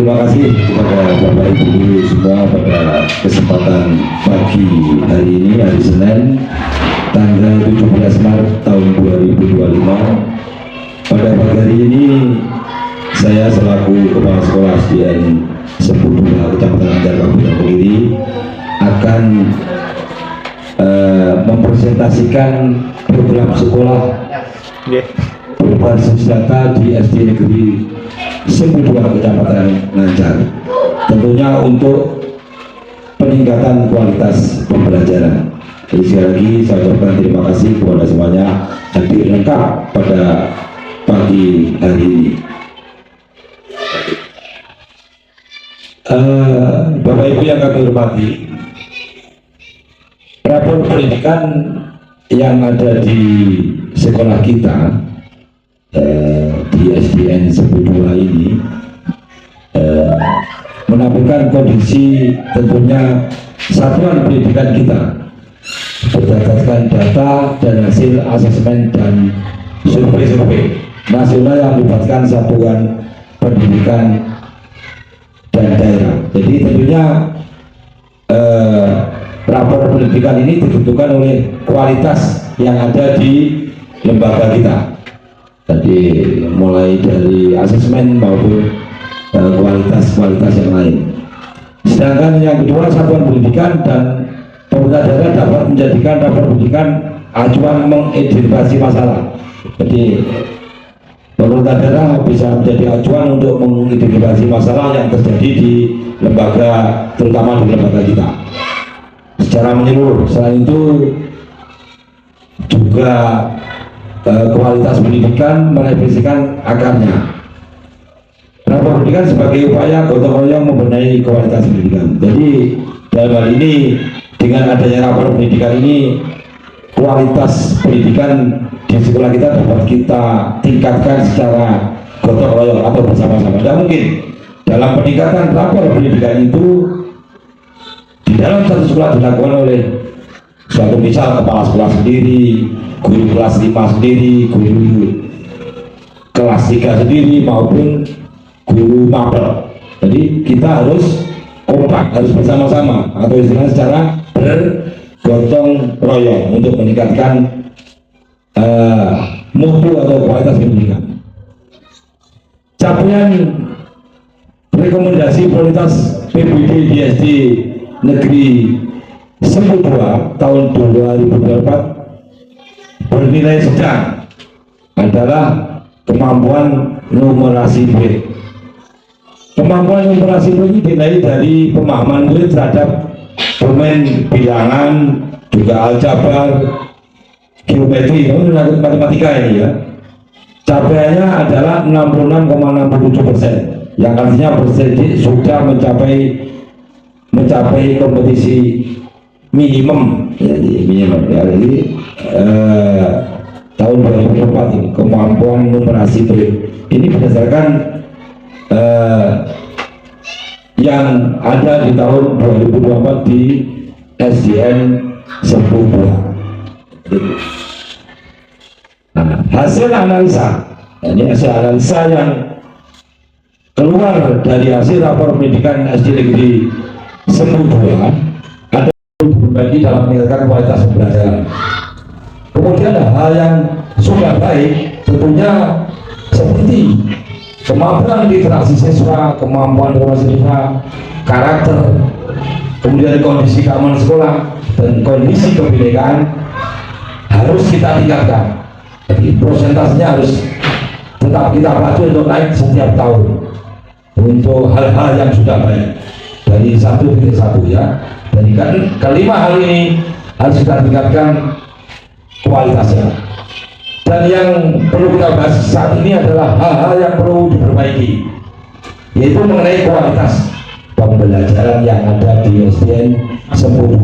terima kasih kepada Bapak Ibu semua pada kesempatan pagi hari ini, hari Senin, tanggal 17 Maret tahun 2025. Pada pagi hari ini, saya selaku Kepala Sekolah SDN 10 Kecamatan Anjar Kabupaten Kediri akan mempresentasikan program sekolah berbasis data di SD Negeri 10 Kecamatan Ngancar, tentunya untuk peningkatan kualitas pembelajaran. Jadi sekali lagi saya ucapkan terima kasih kepada semuanya hadir lengkap pada pagi hari ini. Bapak Ibu yang kami hormati, rapor pendidikan yang ada di sekolah kita di SDN 10 ini menampilkan kondisi tentunya satuan pendidikan kita berdasarkan data dan hasil asesmen dan survei nasional yang melibatkan satuan pendidikan dan daerah. Jadi tentunya rapor pendidikan ini ditentukan oleh kualitas yang ada di lembaga kita. Jadi mulai dari asesmen maupun kualitas yang lain. Sedangkan yang kedua, satuan pendidikan dan pemerintah daerah dapat menjadikan rapor pendidikan acuan mengidentifikasi masalah. Jadi pemerintah daerah bisa menjadi acuan untuk mengidentifikasi masalah yang terjadi di lembaga, terutama di lembaga kita secara menyeluruh. Selain itu juga kualitas pendidikan merefleksikan akarnya. Rapor pendidikan sebagai upaya gotong royong membenahi kualitas pendidikan. Jadi dalam hal ini, dengan adanya rapor pendidikan ini, kualitas pendidikan di sekolah kita dapat kita tingkatkan secara gotong royong atau bersama-sama. Tidak mungkin dalam peningkatan rapor pendidikan itu di dalam satu sekolah dilakukan oleh suatu misal kepala sekolah sendiri, guru kelas 5 sendiri, guru kelas 3 sendiri, maupun guru mapel. Jadi kita harus kompak, harus bersama-sama atau istilahnya secara bergotong royong untuk meningkatkan mutu atau kualitas pendidikan. Capaian rekomendasi prioritas PBD di SD Negeri 10 tahun 2024 bernilai sedang adalah kemampuan numerasi B. Kemampuan numerasi B ini dinilai dari pemahaman murid terhadap domain bilangan, juga aljabar, geometri, matematika ini ya. Capaiannya adalah 66,67%, yang artinya persentasenya sudah mencapai kompetisi minimum, jadi minimum ya. Jadi tahun 2024 ini kemampuan numerasi ini berdasarkan yang ada di tahun 2024 di SDN 10. Nah, hasil analisa, ini hasil analisa yang keluar dari hasil rapor pendidikan SD Negeri 10 ada berbagi dalam meningkatkan kualitas pembelajaran. Kemudian hal yang sudah baik tentunya seperti kemampuan literasi siswa, kemampuan informasi siswa, karakter, kemudian kondisi keamanan sekolah dan kondisi kebinekaan harus kita tingkatkan. Jadi prosentasenya harus tetap kita pacu untuk naik setiap tahun untuk hal-hal yang sudah baik dari 1.1 ya. Jadi kelima hal ini harus kita tingkatkan kualitasnya. Dan yang perlu kita bahas saat ini adalah hal-hal yang perlu diperbaiki, yaitu mengenai kualitas pembelajaran yang ada di SDN 10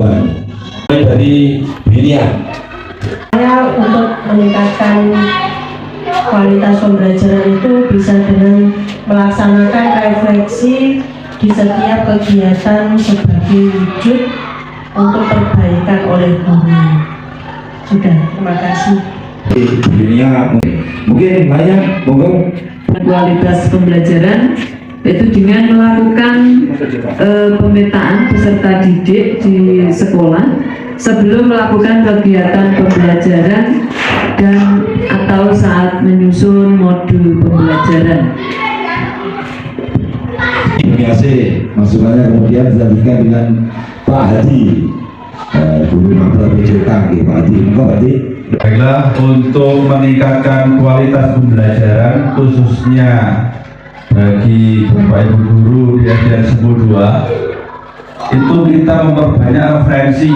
dari Binian. Untuk meningkatkan kualitas pembelajaran itu bisa dengan melaksanakan refleksi di setiap kegiatan sebagai wujud untuk perbaikan oleh guru. Sudah, terima kasih. Dunia mungkin banyak monggo kualitas pembelajaran yaitu dengan melakukan pemetaan peserta didik di sekolah sebelum melakukan kegiatan pembelajaran dan atau saat menyusun modul pembelajaran. Terima kasih masukannya. Kemudian dilanjutkan dengan Pak Hadi, Guru Mapel PJK, Pak Hadi. Pak Hadi. Baiklah, untuk meningkatkan kualitas pembelajaran khususnya bagi Bapak Ibu Guru di SDN Sempur 2, itu kita memperbanyak referensi,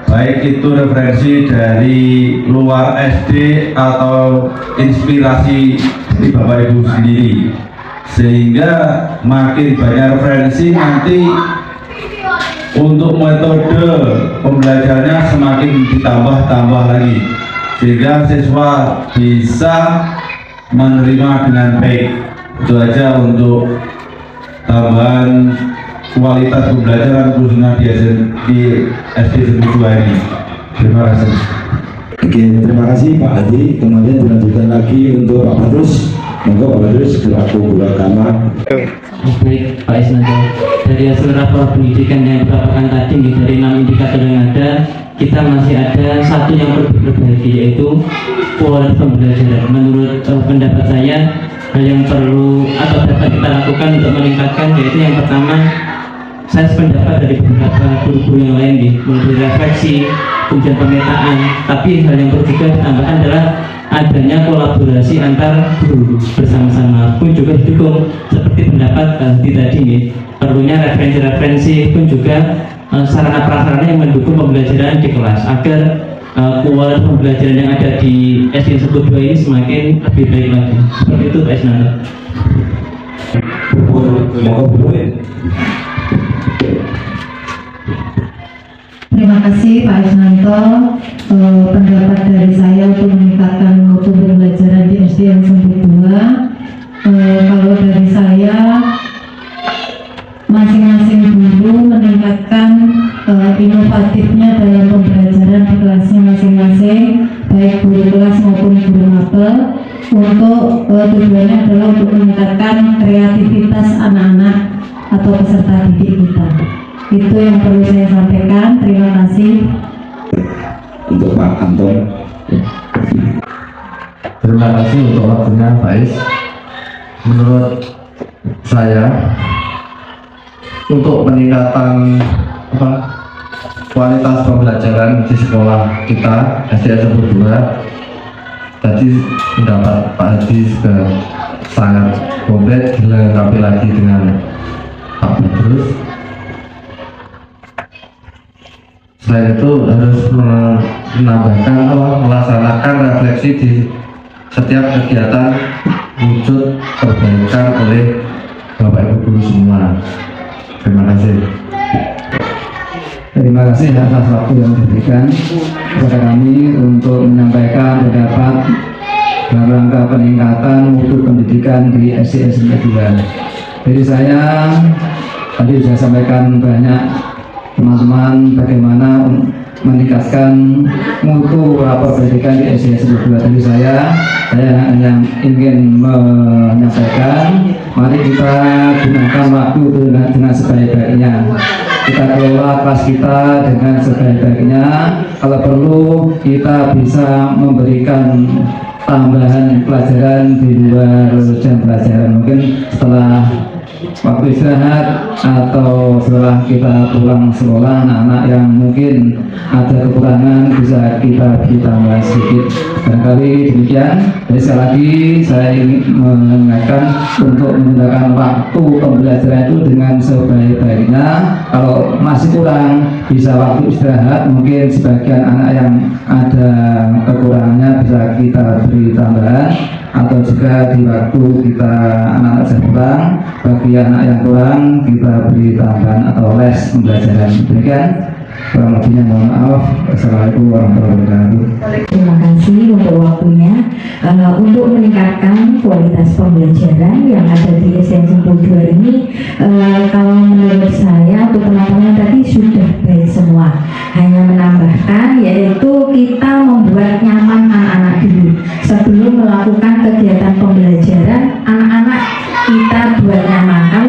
baik itu referensi dari luar SD atau inspirasi dari Bapak Ibu sendiri, sehingga makin banyak referensi nanti untuk metode pembelajarannya semakin ditambah-tambah lagi, sehingga siswa bisa menerima dengan baik. Itu aja untuk tambahan kualitas pembelajaran khususnya di SD Sempur 2 ini. Terima kasih. Oke, terima kasih Pak Hadi. Kemudian dilanjutkan lagi untuk Pak Badrus. Monggo Pak Badrus selaku Guru Agama. Baik Pak Isnanda, dari hasil rapor pendidikan yang didapatkan tadi dari 6 indikator yang ada, kita masih ada satu yang perlu diperbaiki, yaitu kualitas pembelajaran. Menurut pendapat saya, hal yang perlu atau dapat kita lakukan untuk meningkatkan yaitu yang pertama, saya sependapat dari beberapa guru-guru yang lain mulai refleksi, kemudian pemetaan, tapi hal yang perlu juga ditambahkan adalah adanya kolaborasi antar guru bersama-sama pun juga didukung seperti pendapat tadi perlunya referensi-referensi pun juga sarana prasarana yang mendukung pembelajaran di kelas agar kualitas pembelajaran yang ada di SD Sempur 2 ini semakin lebih baik lagi. Seperti itu Pak Isnanda. Terima kasih Pak Isnanto. Pendapat dari saya untuk meningkatkan mutu pembelajaran di SDN Sempur 2, kalau dari saya, masing-masing guru meningkatkan inovatifnya dalam pembelajaran di kelasnya masing-masing, baik guru kelas maupun guru mapel, untuk tujuannya adalah untuk meningkatkan kreativitas anak-anak atau peserta didik kita. Itu yang perlu saya sampaikan. Terima kasih. Untuk Pak Anton. Terima kasih untuk waktunya Pak Is. Menurut saya, untuk peningkatan kualitas pembelajaran di sekolah kita SDN Sempur 2, tadi pendapat Pak Hadi juga sangat komplit, dilengkapi lagi dengan Pak Badrus. Selain itu harus menambahkan melaksanakan refleksi di setiap kegiatan wujud perbaikan oleh Bapak Ibu Guru semua. Terima kasih. Terima kasih atas waktu yang diberikan kepada kami untuk menyampaikan pendapat dalam rangka peningkatan mutu pendidikan di SDN Sempur 2. Jadi saya tadi sudah sampaikan banyak teman-teman bagaimana meningkatkan mutu rapor pendidikan di SDN Sempur 2. Jadi saya hanya ingin menyampaikan, mari kita gunakan waktu dengan sebaik-baiknya. Kita kelola kelas kita dengan sebaik-baiknya. Kalau perlu kita bisa memberikan tambahan pelajaran di luar jam pelajaran, mungkin setelah waktu istirahat atau setelah kita pulang sekolah, anak-anak yang mungkin ada kekurangan bisa kita beri tambahan sedikit. Barangkali demikian. Jadi sekali lagi saya ingin mengingatkan untuk menggunakan waktu pembelajaran itu dengan sebaik-baiknya. Kalau masih kurang, bisa waktu istirahat, mungkin sebagian anak yang ada kekurangannya bisa kita beri tambahan, atau juga di waktu kita anak-anak sudah pulang, bagi anak yang kurang kita beri tambahan atau les pembelajaran. Demikian kurang lebihnya, mohon maaf. Assalamualaikum warahmatullahi wabarakatuh. Terima kasih untuk waktunya. Untuk meningkatkan kualitas pembelajaran yang ada di SDN Sempur 2 ini, kalau menurut saya untuk teman-teman tadi sudah baik semua. Hanya menambahkan yaitu kita membuat nyaman anak-anak dulu sebelum melakukan kegiatan pembelajaran. Anak-anak kita buat nyaman.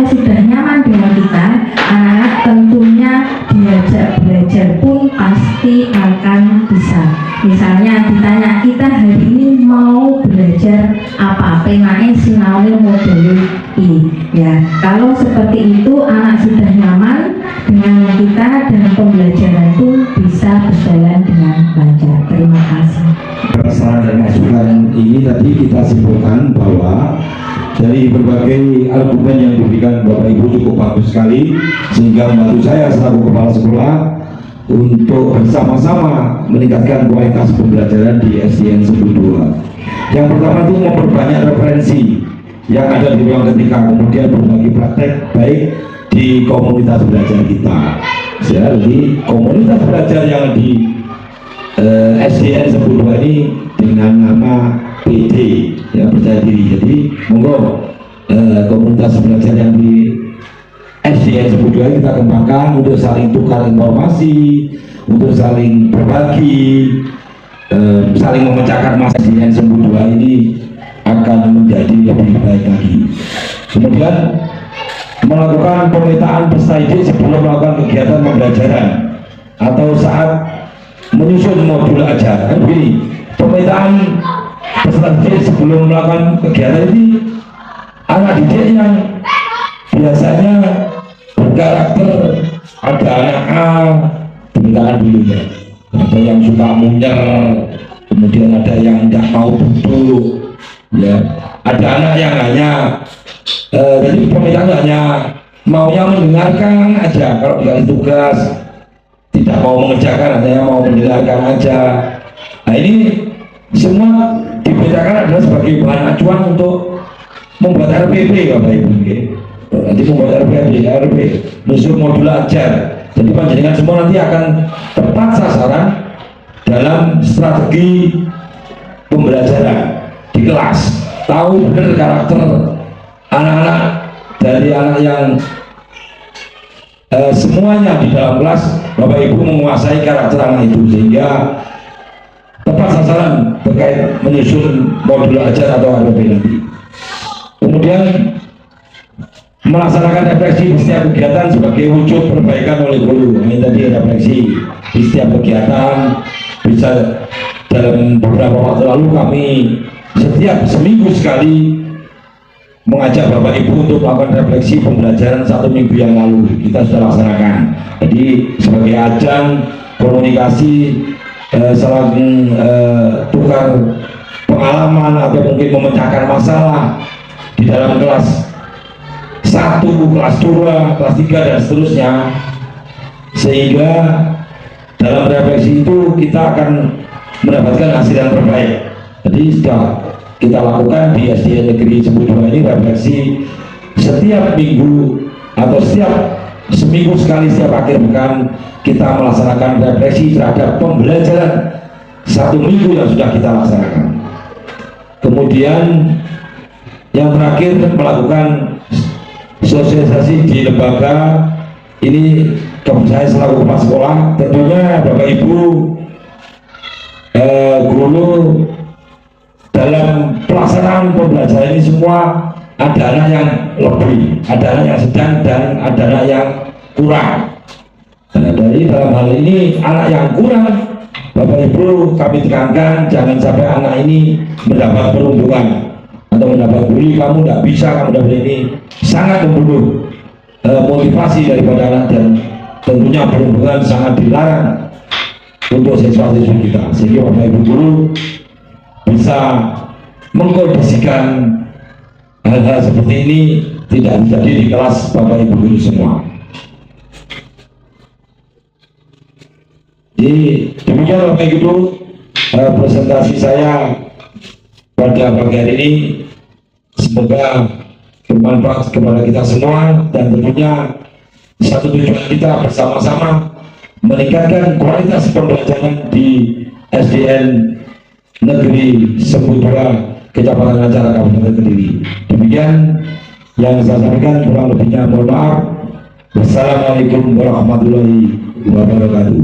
terima sinau model I. Ya, kalau seperti itu anak sudah nyaman dengan kita dan pembelajaran itu bisa berjalan dengan lancar. Terima kasih. Saran dan masukan ini tadi kita simpulkan bahwa dari berbagai argumen yang diberikan Bapak Ibu cukup bagus sekali, sehingga membantu saya selaku kepala sekolah untuk bersama-sama meningkatkan kualitas pembelajaran di SDN 102. Yang pertama itu memperbanyak referensi yang ada di ruang ketika, kemudian berbagi praktek baik di komunitas belajar kita. Jadi komunitas belajar yang di SDN 102 ini dengan nama PD, ya, percaya diri. Jadi monggo komunitas belajar yang di SDN 102 kita kembangkan untuk saling tukar informasi, untuk saling berbagi, saling memecahkan masalah. SDN 102 ini akan menjadi lebih baik lagi. Kemudian melakukan pemetaan peserta didik sebelum melakukan kegiatan pembelajaran atau saat menyusun modul ajar. Kan begini, pemetaan peserta didik sebelum melakukan kegiatan ini anak didik yang biasanya berkarakter, ada anak A, diberikan dulu ya, ada yang suka munyer, kemudian ada yang tidak mau duduk, ya, ada anak yang hanya jadi pemetaan hanya maunya mendengarkan aja, kalau dikasih tugas tidak mau mengerjakan, hanya mau mendengarkan aja. Nah ini semua dibedakan adalah sebagai bahan acuan untuk membuat RPP, Bapak Ibu. Nanti membuat RP, musuh modul ajar. Jadi panjenengan semua nanti akan tepat sasaran dalam strategi pembelajaran di kelas. Tahu benar karakter anak-anak, dari anak yang semuanya di dalam kelas Bapak Ibu menguasai karakter anak itu, sehingga tepat sasaran terkait menyusun modul ajar atau RP nanti. Kemudian melaksanakan refleksi di setiap kegiatan sebagai wujud perbaikan oleh guru. Ini tadi refleksi di setiap kegiatan. Bisa dalam beberapa waktu lalu kami setiap seminggu sekali mengajak Bapak Ibu untuk melakukan refleksi pembelajaran 1 minggu yang lalu. Kita sudah laksanakan. Jadi sebagai ajang komunikasi, saling tukar pengalaman atau mungkin memecahkan masalah di dalam kelas 1, kelas 2, kelas 3 dan seterusnya, sehingga dalam refleksi itu kita akan mendapatkan hasil yang terbaik. Jadi sudah kita lakukan di SDN Negeri 102 ini refleksi setiap minggu atau setiap seminggu sekali, setiap akhir pekan kita melaksanakan refleksi terhadap pembelajaran 1 minggu yang sudah kita laksanakan. Kemudian yang terakhir melakukan sosialisasi di lembaga ini. Saya selaku kepala sekolah, tentunya Bapak Ibu guru dalam pelaksanaan pembelajaran ini semua ada anak yang lebih, ada anak yang sedang, dan ada anak yang kurang. Nah, dari dalam hal ini anak yang kurang, Bapak Ibu kami tekankan jangan sampai anak ini mendapat perundungan atau mendapat bully, kamu tidak bisa, kamu tidak ini, sangat membunuh motivasi daripada anak, dan tentunya perundungan sangat dilarang untuk siswa-siswi kita, sehingga Bapak Ibu guru bisa mengkondisikan hal-hal seperti ini tidak terjadi di kelas Bapak Ibu guru semua. Jadi demikian Bapak Ibu guru presentasi saya pada pagi hari ini, semoga bermanfaat kepada kita semua, dan tentunya satu tujuan kita bersama-sama meningkatkan kualitas pembelajaran di SDN Negeri 102 Kecamatan Acara Kabupaten Kediri. Demikian yang saya sampaikan, kurang lebihnya mohon maaf. Wassalamualaikum warahmatullahi wabarakatuh.